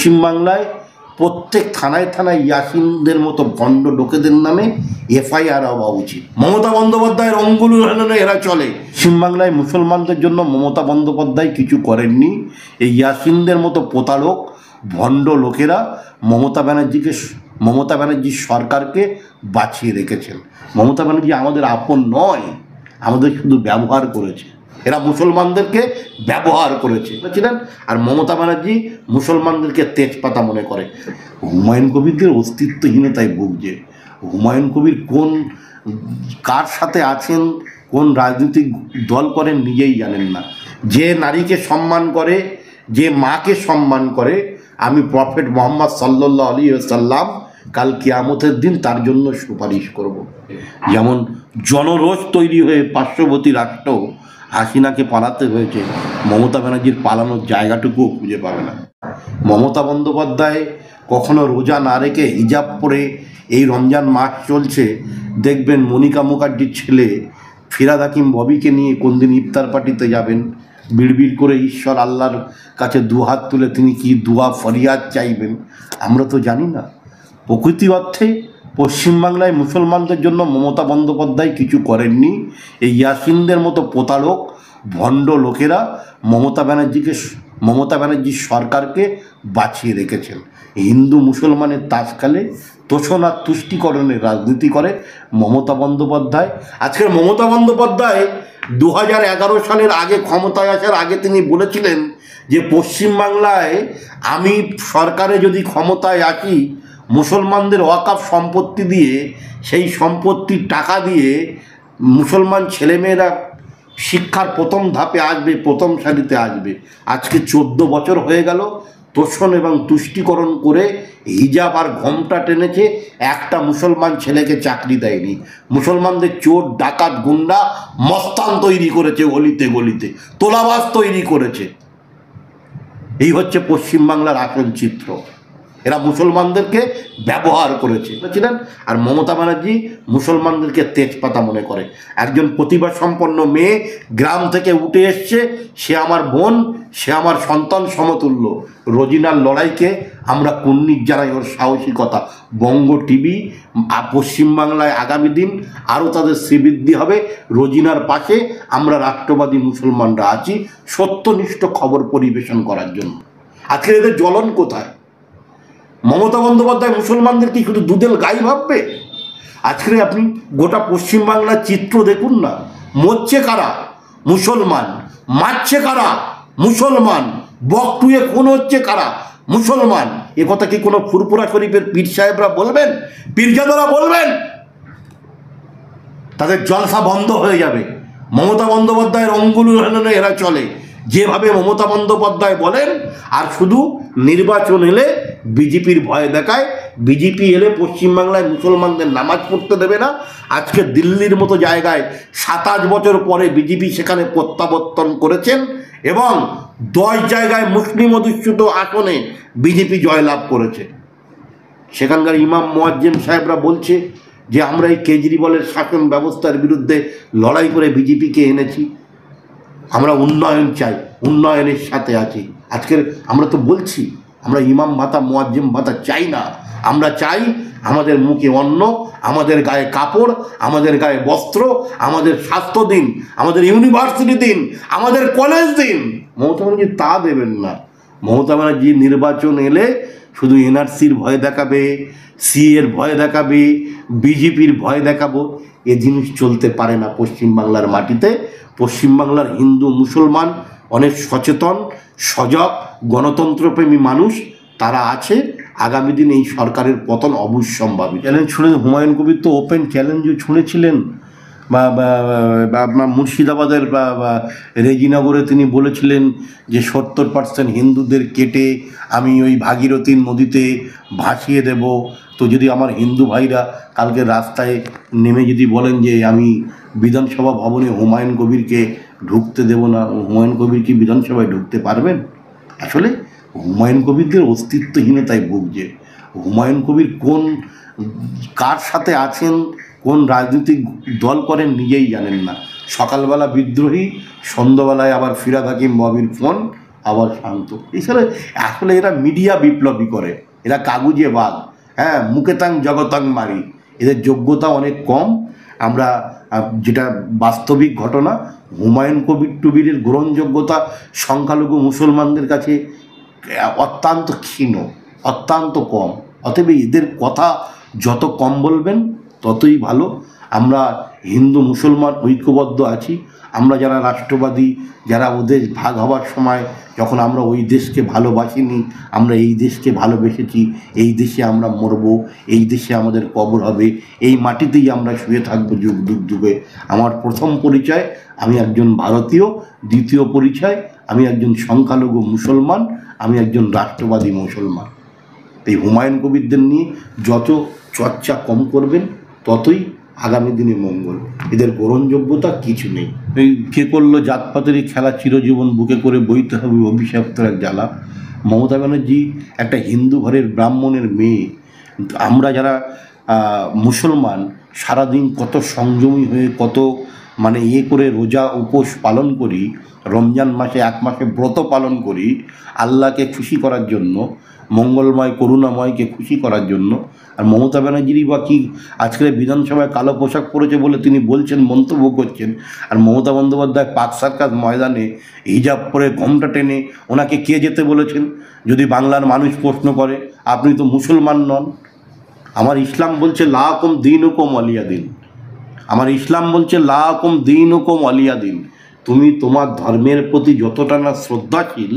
পশ্চিমবাংলায় প্রত্যেক থানায় থানায় ইয়াসিনদের মতো ভণ্ড লোকেদের নামে এফআইআর হওয়া উচিত। মমতা বন্দ্যোপাধ্যায়ের অঙ্গুল উড়ানো এরা চলে। পশ্চিমবাংলায় মুসলমানদের জন্য মমতা বন্দ্যোপাধ্যায় কিছু করেননি। এই ইয়াসিনদের মতো প্রতারক ভণ্ড লোকেরা মমতা ব্যানার্জির সরকারকে বাঁচিয়ে রেখেছেন। মমতা ব্যানার্জি আমাদের আপন নয়, আমাদের শুধু ব্যবহার করেছে। এরা মুসলমানদেরকে ব্যবহার করেছে বুঝছিলেন। আর মমতা ব্যানার্জি মুসলমানদেরকে তেজপাতা মনে করে। হুমায়ুন কবিরদের অস্তিত্বহীনতায় ভুগছে। হুমায়ুন কবির কার সাথে আছেন, কোন রাজনৈতিক দল করেন নিজেই জানেন না। যে নারীকে সম্মান করে, যে মাকে সম্মান করে, আমি প্রফেট মোহাম্মদ সাল্লাল্লাহু আলাইহি ওয়াসাল্লাম কাল কিয়ামতের দিন তার জন্য সুপারিশ করব। যেমন জনরোষ তৈরি হয়ে পার্শ্ববর্তী রাষ্ট্র হাসিনাকে পালাতে হয়েছে, মমতা ব্যানার্জির পালানোর জায়গাটুকুও খুঁজে পাবে না। মমতা বন্দ্যোপাধ্যায় কখনো রোজা না রেখে হিজাব পরে এই রমজান মাস চলছে, দেখবেন মনিকা মুখার্জির ছেলে ফিরাদ হাকিম ববিকে নিয়ে কোনদিন ইফতার পার্টিতে যাবেন, বিড়বিড় করে ঈশ্বর আল্লাহর কাছে দুহাত তুলে তিনি কি দুয়া ফরিয়াদ চাইবেন আমরা তো জানি না। প্রকৃতি অর্থে পশ্চিমবাংলায় মুসলমানদের জন্য মমতা বন্দ্যোপাধ্যায় কিছু করেননি। এই ইয়াসিনদের মতো প্রতারক ভণ্ড লোকেরা মমতা ব্যানার্জির সরকারকে বাঁচিয়ে রেখেছেন। হিন্দু মুসলমানের তাস খেলে, তোষণ আর তুষ্টিকরণের রাজনীতি করে মমতা বন্দ্যোপাধ্যায়। আজকের মমতা বন্দ্যোপাধ্যায় 2011 সালের আগে ক্ষমতায় আসার আগে তিনি বলেছিলেন যে পশ্চিমবাংলায় আমি সরকারে যদি ক্ষমতায় আসি, মুসলমানদের ওয়াকফ সম্পত্তি দিয়ে, সেই সম্পত্তির টাকা দিয়ে মুসলমান ছেলেমেয়েরা শিক্ষার প্রথম ধাপে আসবে, প্রথম সারিতে আসবে। আজকে 14 বছর হয়ে গেল তোষণ এবং তুষ্টিকরণ করে হিজাব আর ঘোমটা টেনেছে, একটা মুসলমান ছেলেকে চাকরি দেয়নি। মুসলমানদের চোর ডাকাত গুন্ডা মস্তান তৈরি করেছে, গলিতে গলিতে তোলাবাজ তৈরি করেছে। এই হচ্ছে পশ্চিমবাংলার আসল চিত্র। এরা মুসলমানদেরকে ব্যবহার করেছে বুঝছিলেন। আর মমতা ব্যানার্জি মুসলমানদেরকে তেজপাতা মনে করে। একজন প্রতিভা সম্পন্ন মেয়ে গ্রাম থেকে উঠে এসছে, সে আমার বোন, সে আমার সন্তান সমতুল্য। রোজিনার লড়াইকে আমরা কুর্নিশ জানাই, ওর সাহসিকতা। বঙ্গ টিভি পশ্চিমবাংলায় আগামী দিন আরও তাদের শ্রীবৃদ্ধি হবে। রোজিনার পাশে আমরা রাষ্ট্রবাদী মুসলমানরা আছি সত্যনিষ্ঠ খবর পরিবেশন করার জন্য। আজকে এদের জ্বলন কোথায়? মমতা বন্দ্যোপাধ্যায় মুসলমানদের কি শুধু দুধেল গাই ভাববে? আজকে আপনি গোটা পশ্চিমবাংলার চিত্র দেখুন না। মরছে কারা? মুসলমান। মারছে কারা? মুসলমান। বকটুয়ে খুন হচ্ছে কারা? মুসলমান। এ কথা কি কোনো ফুরফুরা শরীফের পীর সাহেবরা বলবেন? পীরজাদারা বলবেন? তাদের জলসা বন্ধ হয়ে যাবে। মমতা বন্দ্যোপাধ্যায়ের অঙ্গুল উড়ানো এরা চলে। যেভাবে মমতা বন্দ্যোপাধ্যায় বলেন, আর শুধু নির্বাচন এলে বিজেপির ভয় দেখায়। বিজেপি এলে পশ্চিমবাংলায় মুসলমানদের নামাজ পড়তে দেবে না। আজকে দিল্লির মতো জায়গায় 27 বছর পরে বিজেপি সেখানে প্রত্যাবর্তন করেছেন এবং 10 জায়গায় মুসলিম অধ্যুষিত আসনে বিজেপি জয়লাভ করেছে। সেখানকার ইমাম মুয়াজ্জিম সাহেবরা বলছে যে আমরা এই কেজরিওয়ালের শাসন ব্যবস্থার বিরুদ্ধে লড়াই করে বিজেপিকে এনেছি, আমরা উন্নয়ন চাই, উন্নয়নের সাথে আছি। আজকের আমরা তো বলছি আমরা ইমাম ভাতা মুয়াজ্জিম ভাতা চাই না। আমরা চাই আমাদের মুখে অন্ন, আমাদের গায়ে কাপড়, আমাদের গায়ে বস্ত্র, আমাদের স্বাস্থ্য দিন, আমাদের ইউনিভার্সিটি দিন, আমাদের কলেজ দিন। মমতা ব্যানার্জি তা দেবেন না। মমতা ব্যানার্জি নির্বাচন এলে শুধু এনআরসির ভয় দেখাবে, সিএর ভয় দেখাবে, বিজেপির ভয় দেখাবো। এ জিনিস চলতে পারে না পশ্চিমবাংলার মাটিতে। পশ্চিমবাংলার হিন্দু মুসলমান অনেক সচেতন, সজাগ, গণতন্ত্রপ্রেমী মানুষ তারা আছে। আগামী দিন এই সরকারের পতন অবশ্যম্ভাবী। চ্যালেঞ্জ শুনে হুমায়ুন কবির তো ওপেন চ্যালেঞ্জও শুনেছিলেন, বা আপনার মুর্শিদাবাদের রেজিনগরে তিনি বলেছিলেন যে 70% হিন্দুদের কেটে আমি ওই ভাগীরথী নদীতে ভাসিয়ে দেব। তো যদি আমার হিন্দু ভাইরা কালকে রাস্তায় নেমে যদি বলেন যে আমি বিধানসভা ভবনে হুমায়ুন কবিরকে ঢুকতে দেব না, হুমায়ুন কবির কি বিধানসভায় ঢুকতে পারবেন? আসলে হুমায়ুন কবিরদের অস্তিত্বহীনতায় ভুগছে। হুমায়ুন কবির কার সাথে আছেন, কোন রাজনৈতিক দল করেন নিজেই জানেন না। সকালবেলা বিদ্রোহী, সন্ধ্যাবেলায় আবার ফিরাদ হাকিম ববির ফোন, আবার শান্ত। এছাড়া আসলে এরা মিডিয়া বিপ্লবী করে, এরা কাগুজে বাঘ, হ্যাঁ, মুখেতাং জগতাং মারি, এদের যোগ্যতা অনেক কম। আমরা যেটা বাস্তবিক ঘটনা, হুমায়ুন কবির টুবিরের গ্রহণযোগ্যতা সংখ্যালঘু মুসলমানদের কাছে অত্যন্ত ক্ষীণ, অত্যন্ত কম। অতএব এদের কথা যত কম বলবেন ততই ভালো। আমরা হিন্দু মুসলমান ঐক্যবদ্ধ আছি। আমরা যারা রাষ্ট্রবাদী, যারা ওদের ভাগ হওয়ার সময় যখন আমরা ওই দেশকে ভালোবাসিনি, আমরা এই দেশকে ভালোবেসেছি, এই দেশে আমরা মরব, এই দেশে আমাদের কবর হবে, এই মাটিতেই আমরা শুয়ে থাকবো যুগ যুগ যুগে। আমার প্রথম পরিচয় আমি একজন ভারতীয়, দ্বিতীয় পরিচয় আমি একজন সংখ্যালঘু মুসলমান, আমি একজন রাষ্ট্রবাদী মুসলমান। এই হুমায়ুন কবিরদের নিয়ে যত চর্চা কম করবেন ততই আগামী দিনে মঙ্গল। এদের গ্রহণযোগ্যতা কিছু নেই। এই কে করলো জাতপাতেরই খেলা, চিরজীবন বুকে করে বইতে হবে অভিশপ্তের এক জ্বালা। মমতা ব্যানার্জি একটা হিন্দু ঘরের ব্রাহ্মণের মেয়ে। আমরা যারা মুসলমান সারাদিন কত সংযমী হয়ে, কত মানে করে রোজা উপোস পালন করি, রমজান মাসে 1 মাসে ব্রত পালন করি আল্লাহকে খুশি করার জন্য, মঙ্গলময় করুণাময়কে খুশি করার জন্য। আর মমতা ব্যানার্জিরই বা কি আজকের বিধানসভায় কালো পোশাক পরেছে বলে তিনি বলছেন, মন্তব্য করছেন। আর মমতা বন্দ্যোপাধ্যায় পাক সার্কাস ময়দানে হিজাব পরে ঘোমটা টেনে ওনাকে কে যেতে বলেছেন? যদি বাংলার মানুষ প্রশ্ন করে, আপনি তো মুসলমান নন। আমার ইসলাম বলছে লা কুম দীনুকুম ওয়ালিয়া দিন। আমার ইসলাম বলছে লা কুম দীনুকুম ওয়ালিয়া দিন। তুমি তোমার ধর্মের প্রতি যতটা না শ্রদ্ধাশীল,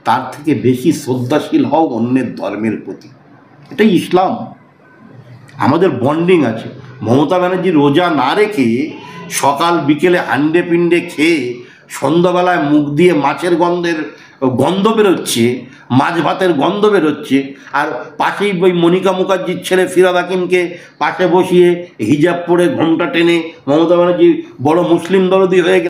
তার থেকে বেশি শ্রদ্ধাশীল হও অন্যের ধর্মের প্রতি। এটাই ইসলাম। আমাদের বন্ডিং আছে। মমতা ব্যানার্জি রোজা না রেখে সকাল বিকেলে হান্ডে পিণ্ডে খেয়ে সন্ধ্যাবেলায় মুখ দিয়ে মাছের গন্ধ বেরোচ্ছে, মাছ ভাতের গন্ধ বেরোচ্ছে, আর পাশেই ওই মনিকা মুখার্জির ছেলে ফিরাদ হাকিমকে পাশে বসিয়ে হিজাব পরে ঘোমটা টেনে মমতা ব্যানার্জি বড় মুসলিম দরদি হয়ে গেছে।